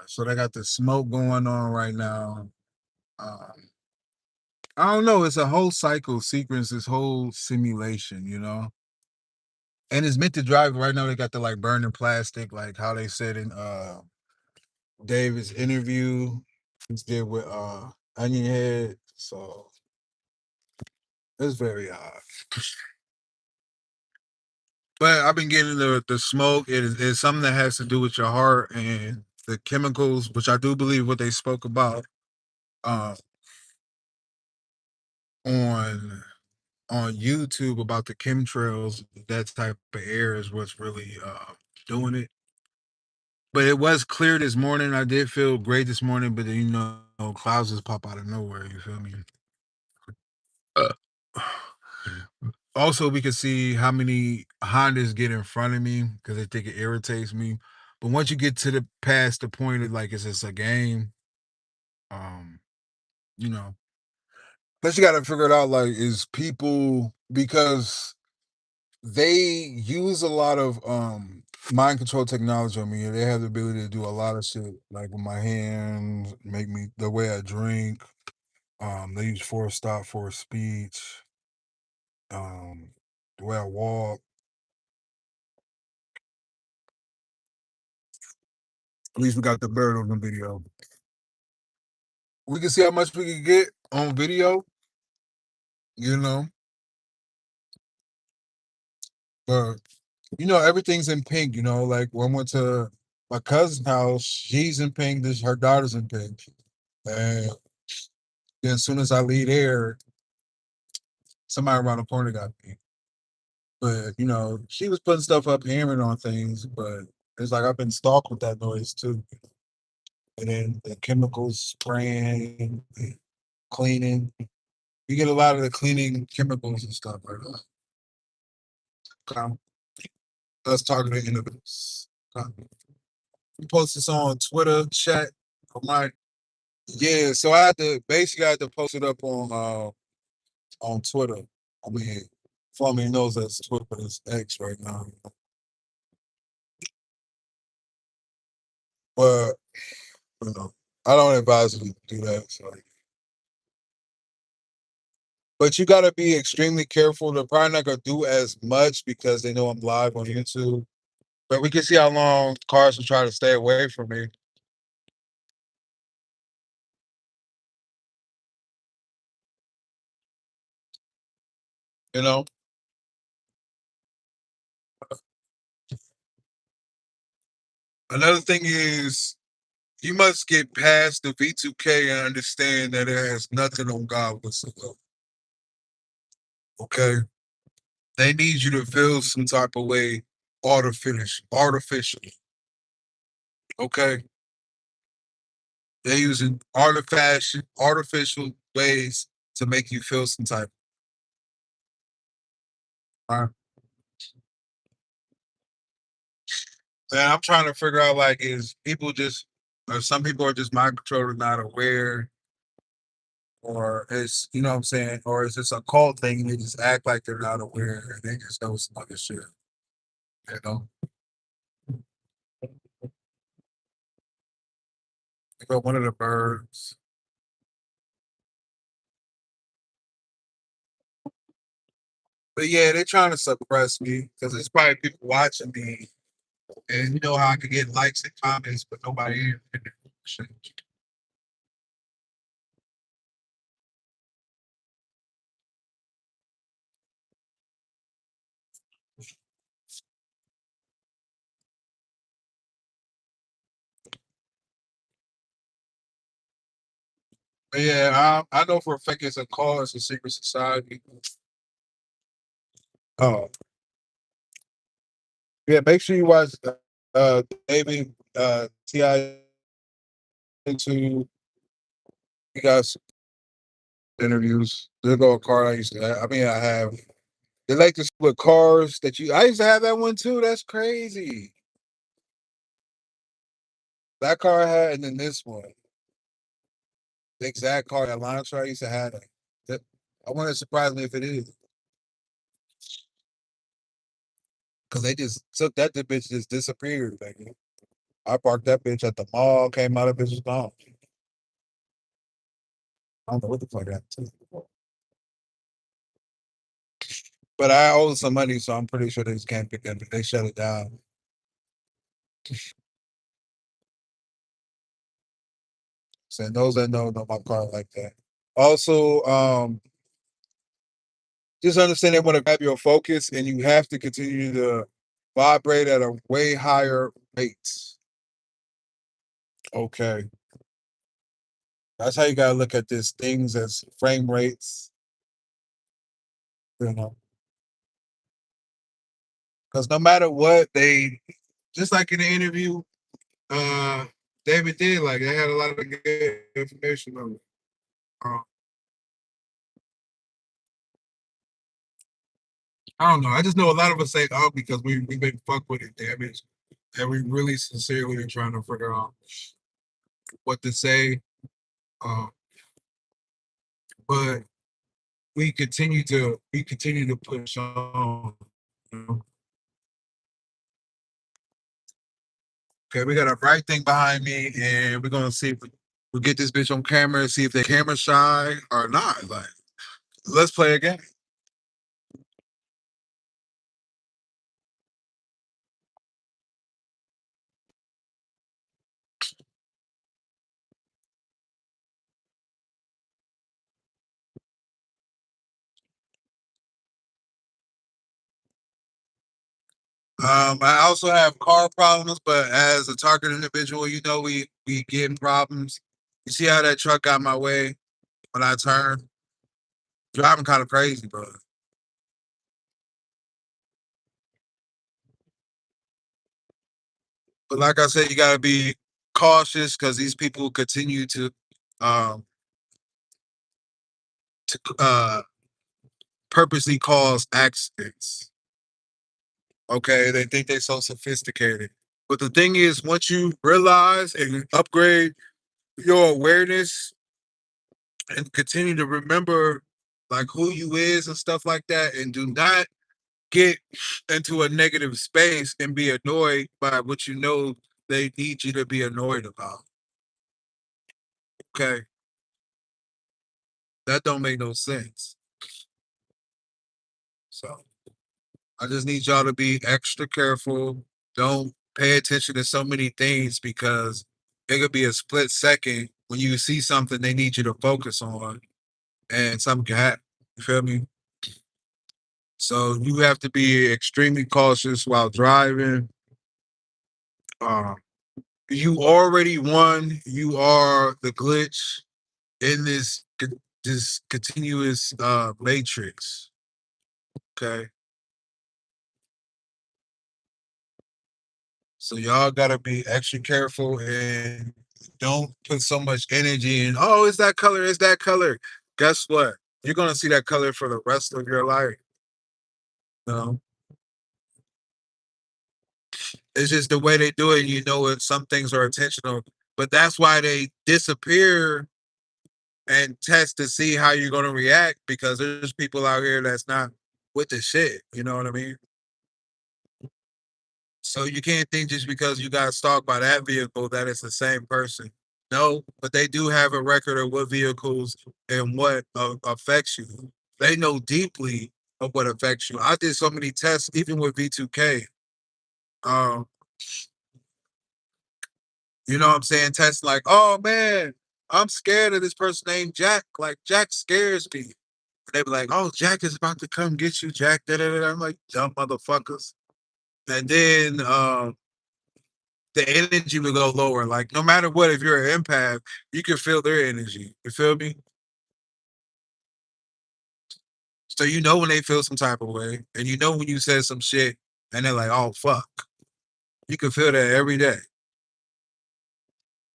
So they got the smoke going on right now. Um, I don't know. It's a whole cycle sequence, this whole simulation, and it's meant to drive. Right now, they got the like burning plastic, like how they said in David's interview he did with Onion Head. So it's very odd. But I've been getting the smoke. It's something that has to do with your heart and the chemicals, which I do believe what they spoke about uh, on YouTube about the chemtrails. That type of air is what's really doing it. But it was clear this morning. I did feel great this morning, but then, clouds just pop out of nowhere. You feel me? Uh, Also, we could see how many Hondas get in front of me because they think it irritates me. But once you get to the past the point of like it's just a game, um, you know. But you got to figure it out. Like, is people because they use a lot of mind control technology on me. They have the ability to do a lot of shit, like with my hands, make me the way I drink. They use force stop, force speech, the way I walk. At least we got the bird on the video. We can see how much we can get on video, you know. But everything's in pink. Like when I went to my cousin's house, she's in pink. This her daughter's in pink, and then as soon as I leave there, somebody around the corner got pink. But she was putting stuff up, hammering on things. But it's like I've been stalked with that noise too. And then the chemicals spraying, cleaning. You get a lot of the cleaning chemicals and stuff right now. Us talking to individuals. We posted this on Twitter chat. My Yeah, so I had to post it up on Twitter. I mean, Fluffy knows that's Twitter, but it's X right now. But you know, I don't advise you to do that. So. But you got to be extremely careful. They're probably not gonna do as much because they know I'm live on YouTube. But we can see how long cars will try to stay away from me. You know. Another thing is you must get past the V2K and understand that it has nothing on God whatsoever. Okay. They need you to feel some type of way artificially. Okay. They're using artificial ways to make you feel some type. Right? And I'm trying to figure out like is people just or some people are just mind controlled not aware, or is you know what I'm saying, or is this a cult thing and they just act like they're not aware and they just know some other shit, you know? But one of the birds. But yeah, they're trying to suppress me because there's probably people watching me. And you know how I could get likes and comments, but nobody in the But yeah, I know for a fact it's a cause, a secret society. Oh, yeah, make sure you watch David Ti into you guys interviews. There's a car I used to have. I mean I have they like to split cars that you I used to have that one too. That's crazy. That car I had and then this one. The exact car that Lantra I used to have. That I wouldn't surprise me if it is. Because they just took that the bitch just disappeared, baby. I parked that bitch at the mall, came out, of bitch was gone. I don't know what the fuck happened to it. But I owe some money, so I'm pretty sure they just can't pick up. They shut it down. So those that know my car like that. Also, just understand they want to grab your focus, and you have to continue to vibrate at a way higher rate. Okay, that's how you gotta look at this. Things as frame rates, you know, because no matter what, they just like in the interview, uh, David did like they had a lot of good information on it. Uh, I don't know. I just know a lot of us say "oh" because we've been fucked with it damage, and we really sincerely are trying to figure out what to say. Uh, but we continue to push on. You know? Okay, we got a bright thing behind me, and we're gonna see if we get this bitch on camera and see if they camera shy or not. Like, let's play again. I also have car problems, but as a target individual, we getting problems. You see how that truck got my way when I turned? Driving kind of crazy, bro. But like I said, you gotta be cautious because these people continue um to purposely cause accidents. Okay, they think they're so sophisticated. But the thing is, once you realize and upgrade your awareness and continue to remember like who you is and stuff like that, and do not get into a negative space and be annoyed by what you know they need you to be annoyed about. Okay, that don't make no sense. So I just need y'all to be extra careful. Don't pay attention to so many things because it could be a split second when you see something they need you to focus on and something can happen. You feel me? So you have to be extremely cautious while driving. Uh, you already won. You are the glitch in this continuous matrix. Okay, so y'all gotta be extra careful and don't put so much energy in. Oh, it's that color. It's that color. Guess what? You're gonna see that color for the rest of your life. You know, it's just the way they do it. You know, some things are intentional, but that's why they disappear and test to see how you're gonna react because there's people out here that's not with the shit. You know what I mean? So you can't think just because you got stalked by that vehicle that it's the same person. No, but they do have a record of what vehicles and what affects you. They know deeply of what affects you. I did so many tests, even with V2K. Um, you know what I'm saying? Tests like, oh man, I'm scared of this person named Jack. Like Jack scares me. They be like, oh, Jack is about to come get you, Jack. Da, da, da. I'm like, dumb motherfuckers. And then the energy will go lower. Like no matter what, if you're an empath, you can feel their energy. You feel me? So you know when they feel some type of way, and you know when you said some shit, and they're like, "Oh fuck," you can feel that every day.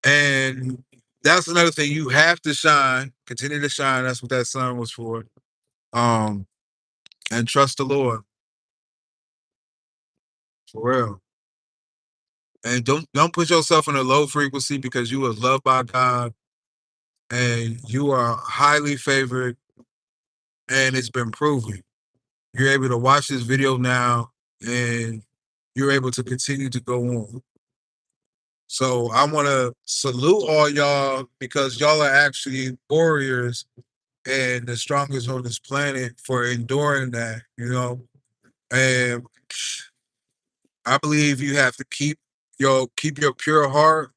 And that's another thing. You have to shine, continue to shine. That's what that sun was for. Um, and trust the Lord for real. And don't put yourself in a low frequency because you are loved by God and you are highly favored, and it's been proven. You're able to watch this video now, and you're able to continue to go on. So I want to salute all y'all because y'all are actually warriors and the strongest on this planet for enduring that, you know. And I believe you have to keep your pure heart,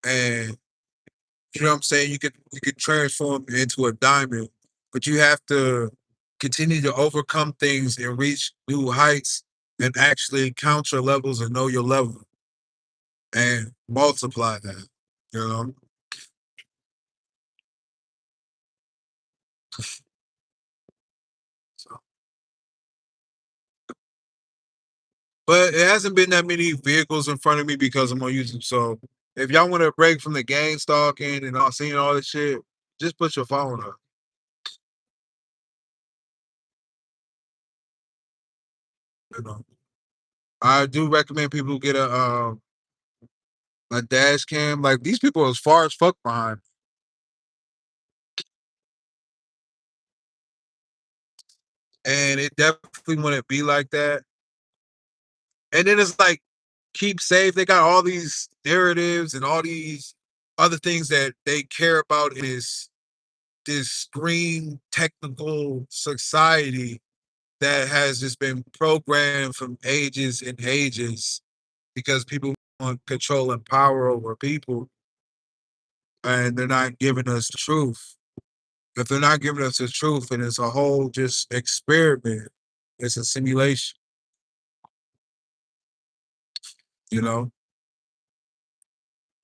and you know what I'm saying. You could transform into a diamond, but you have to continue to overcome things and reach new heights and actually count your levels and know your level and multiply that. You know. So, but it hasn't been that many vehicles in front of me because I'm on YouTube. So if y'all want to break from the gang stalking and all seeing all this shit, just put your phone up. You know. I do recommend people get a dash cam. Like these people as far as fuck behind. And it definitely wouldn't be like that. And then it's like keep safe. They got all these narratives and all these other things that they care about in this screen technical society that has just been programmed from ages and ages because people want control and power over people and they're not giving us the truth. If they're not giving us the truth, then it's a whole just experiment. It's a simulation, you know.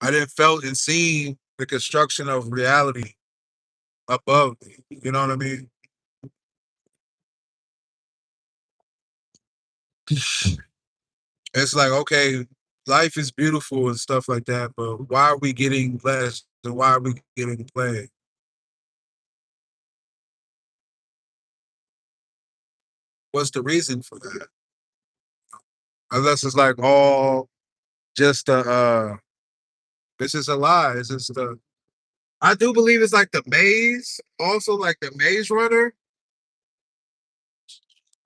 I didn't felt and seen the construction of reality above me. You know what I mean? It's like, okay, life is beautiful and stuff like that, but why are we getting blessed and why are we getting plagued? What's the reason for that? Unless it's like all just this is a lie. It's just I do believe it's like the maze, also like the maze runner.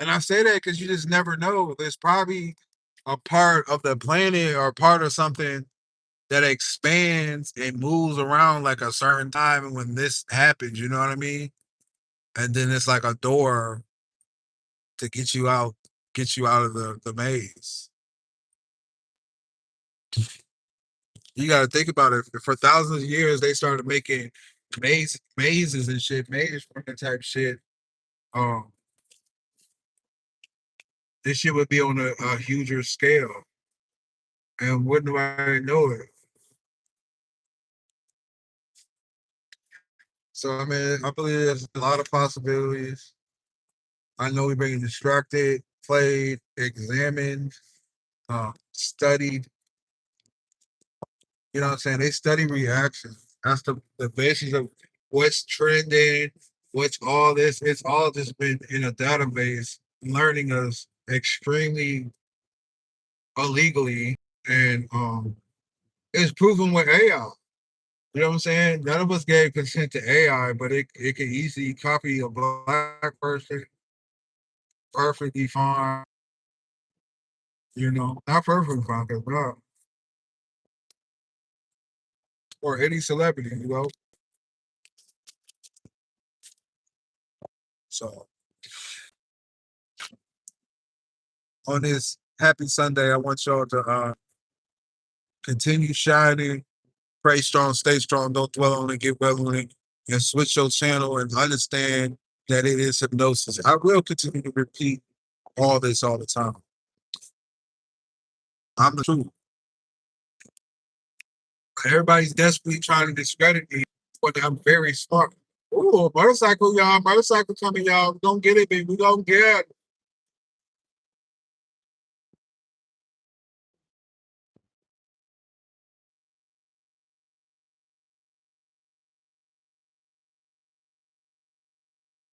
And I say that because you just never know. There's probably a part of the planet or part of something that expands and moves around like a certain time and when this happens, you know what I mean? And then it's like a door to get you out of the maze. You gotta think about it. For thousands of years they started making mazes and shit, maze running type shit. Um this shit would be on a huger scale. And wouldn't nobody know it? So I mean, I believe there's a lot of possibilities. I know we've been distracted, played, examined, studied. You know what I'm saying? They study reaction. That's the basis of what's trending, what's all this. It's all just been in a database, learning us extremely illegally, and it's proven with AI. You know what I'm saying? None of us gave consent to AI, but it can easily copy a black person perfectly fine. You know, not perfectly fine, but not or any celebrity. You know, so on this happy Sunday, I want y'all to continue shining, pray strong, stay strong, don't dwell on it, get well on it, and switch your channel and understand that it is hypnosis. I will continue to repeat all this all the time. I'm the truth. Everybody's desperately trying to discredit me, but I'm very smart. Ooh, motorcycle, y'all. Motorcycle coming, y'all. We gonna get it, baby. We gonna get it.